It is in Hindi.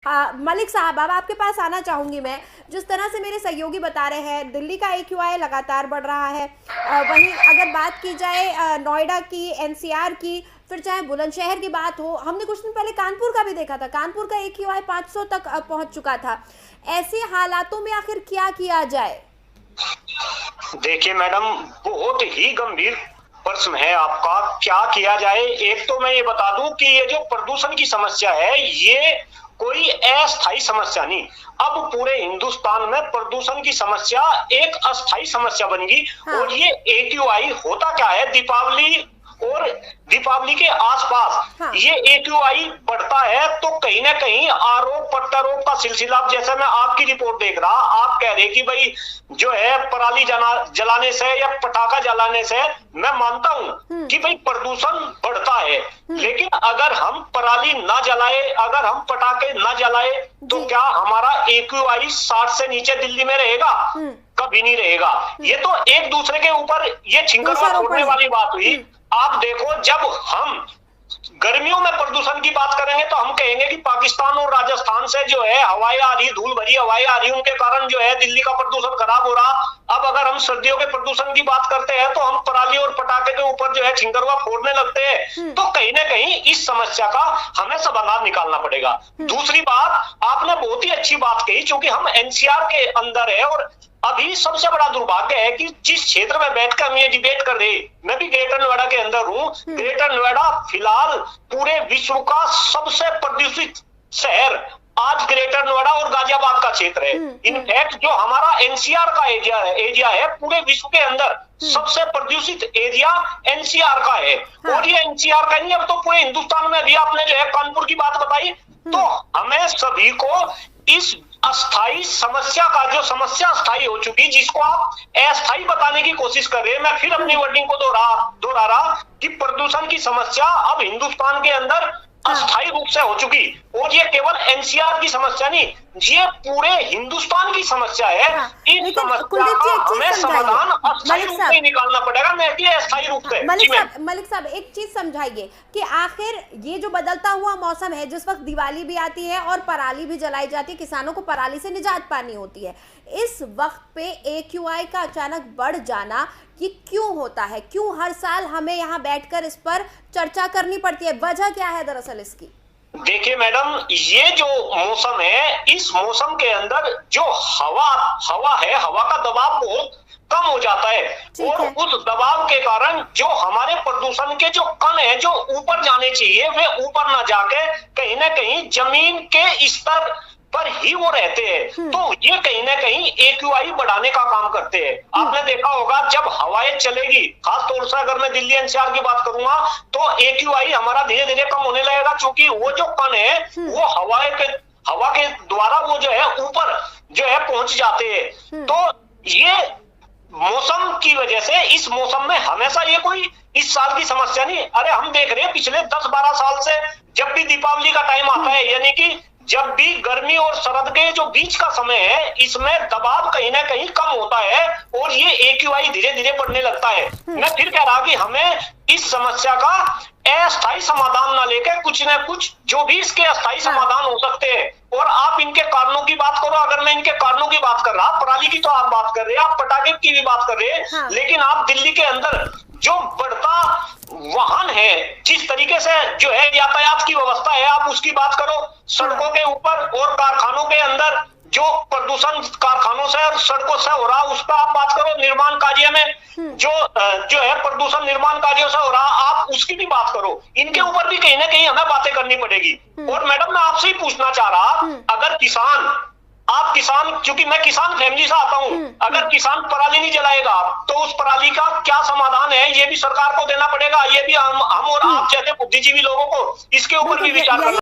हाँ मलिक साहब, अब आपके पास आना चाहूंगी मैं। जिस तरह से मेरे सहयोगी बता रहे हैं, दिल्ली का AQI लगातार बढ़ रहा है। वहीं अगर बात की जाए नोएडा की, NCR की, फिर चाहे बुलंदशहर की बात हो, हमने कुछ दिन पहले कानपुर का भी देखा था, कानपुर का AQI 500 तक पहुंच चुका था। ऐसे हालातों में आखिर क्या किया जाए? देखिए मैडम, बहुत ही गंभीर प्रश्न है आपका। क्या किया जाए? एक तो मैं ये बता दूं कि ये जो प्रदूषण की समस्या है, ये कोई अस्थायी समस्या नहीं। अब पूरे हिंदुस्तान में प्रदूषण की समस्या एक अस्थायी समस्या बनेगी। हाँ। और ये AQI होता क्या है, दीपावली के आसपास हाँ। ये AQI बढ़ता है तो कहीं ना कहीं आरोप प्रत्यारोप का सिलसिला। जैसे मैं आपकी रिपोर्ट देख रहा, आप कह रहे कि भाई जो है पराली जलाने से या पटाखा जलाने से, मैं मानता हूं कि भाई प्रदूषण बढ़ता है, लेकिन अगर हम पराली ना जलाए, अगर हम पटाखे ना जलाए, तो क्या हमारा AQI 60 से नीचे दिल्ली में रहेगा? कभी नहीं रहेगा। ये तो एक दूसरे के ऊपर ये छिंकरवा छोड़ने वाली बात हुई। आप देखो, जब हम गर्मियों में प्रदूषण की बात करेंगे तो हम कहेंगे कि पाकिस्तान और राजस्थान से जो है हवाएं आ रही, धूल भरी हवाएं आ रही, उनके कारण जो है दिल्ली का प्रदूषण खराब हो रहा। अब अगर हम सर्दियों के प्रदूषण की बात करते हैं तो हम पराली और पटाखे के ऊपर जो है छिंगरवा फोड़ने लगते हैं। तो कहीं ना कहीं इस समस्या का हमें समाधान निकालना पड़ेगा। दूसरी बात, आपने बहुत ही अच्छी बात कही, क्योंकि हम NCR के अंदर है और अभी सबसे बड़ा दुर्भाग्य है कि जिस क्षेत्र में बैठकर हम ये डिबेट कर रहे, मैं भी ग्रेटर नोएडा के अंदर हूँ। ग्रेटर नोएडा फिलहाल पूरे विश्व का सबसे प्रदूषित शहर आज ग्रेटर नोएडा और गाजियाबाद का क्षेत्र है। इनफैक्ट जो हमारा NCR का एरिया है, पूरे विश्व के अंदर सबसे प्रदूषित एरिया NCR का है। और ये NCR का नहीं, अब तो पूरे हिंदुस्तान में भी आपने जो है कानपुर की बात बताई। तो हमें सभी को इस अस्थाई समस्या का, जो समस्या अस्थाई हो चुकी, जिसको आप अस्थाई बताने की कोशिश कर रहे हैं, मैं फिर अपनी वर्डिंग को दोहरा रहा कि प्रदूषण की समस्या अब हिंदुस्तान के अंदर अस्थायी रूप से हो चुकी। और ये केवल NCR की समस्या नहीं, ये पूरे हिंदुस्तान की समस्या है। इस समस्या का हमें समाधान अस्थायी रूप से निकालना पड़ेगा, न कि अस्थायी रूप से। मलिक साहब एक चीज समझाइए कि आखिर ये जो बदलता हुआ मौसम है, जिस वक्त दिवाली भी आती है और पराली भी जलाई जाती है, किसानों को पराली से निजात पानी होती है, इस वक्त पे AQI का अचानक बढ़ जाना ये क्यों होता है? क्यों हर साल हमें यहाँ बैठकर इस पर चर्चा करनी पड़ती है? वजह क्या है दरअसल इसकी? देखिए मैडम, ये जो मौसम है, इस मौसम के अंदर जो हवा है, हवा का दबाव बहुत कम हो जाता है। और उस दबाव के कारण जो हमारे प्रदूषण के जो कण है, जो ऊपर जाने चाहिए, वे ऊपर ना जाके कहीं ना कहीं जमीन के स्तर पर ही वो रहते हैं। तो ये कहीं ना कहीं AQI बढ़ाने का काम करते हैं। आपने देखा होगा, जब हवाएं चलेगी, खासतौर से अगर मैं दिल्ली NCR की बात करूंगा, तो AQI हमारा धीरे धीरे कम होने लगेगा, क्योंकि वो जो कण है वो हवा के द्वारा वो जो है ऊपर जो है पहुंच जाते हैं। तो ये मौसम की वजह से, इस मौसम में हमेशा ये कोई इस साल की समस्या नहीं। अरे हम देख रहे हैं पिछले 10-12 साल से, जब भी दीपावली का टाइम आता है, यानी कि जब भी गर्मी और शरद के जो बीच का समय है, इसमें दबाव कहीं ना कहीं कम होता है और ये AQI धीरे धीरे बढ़ने लगता है। मैं फिर कह रहा कि हमें इस समस्या का अस्थायी समाधान ना लेकर कुछ ना कुछ जो भी इसके अस्थायी समाधान हो सकते हैं, और आप इनके कारणों की बात करो। अगर मैं इनके कारणों की बात कर रहा, पराली की तो आप बात कर रहे हैं, आप पटाखे की भी बात कर रहे हैं, लेकिन आप दिल्ली के अंदर जो बढ़ता वाहन है, जिस तरीके से जो है यातायात की व्यवस्था है, आप उसकी बात करो। सड़कों के ऊपर और कारखानों के अंदर जो प्रदूषण कारखानों से और सड़कों से हो रहा, उसका आप बात करो। निर्माण कार्य में जो है प्रदूषण निर्माण कार्यों से हो रहा, आप उसकी भी बात करो। इनके ऊपर भी कहीं ना कहीं हमें बातें करनी पड़ेगी। और मैडम, मैं आपसे ही पूछना चाह रहा, अगर आप किसान, क्योंकि मैं किसान फैमिली से आता हूं, अगर किसान पराली नहीं जलाएगा तो उस पराली का क्या समाधान है, ये भी सरकार को देना पड़ेगा। ये भी हम और आप जैसे बुद्धिजीवी लोगों को इसके ऊपर भी विचार करना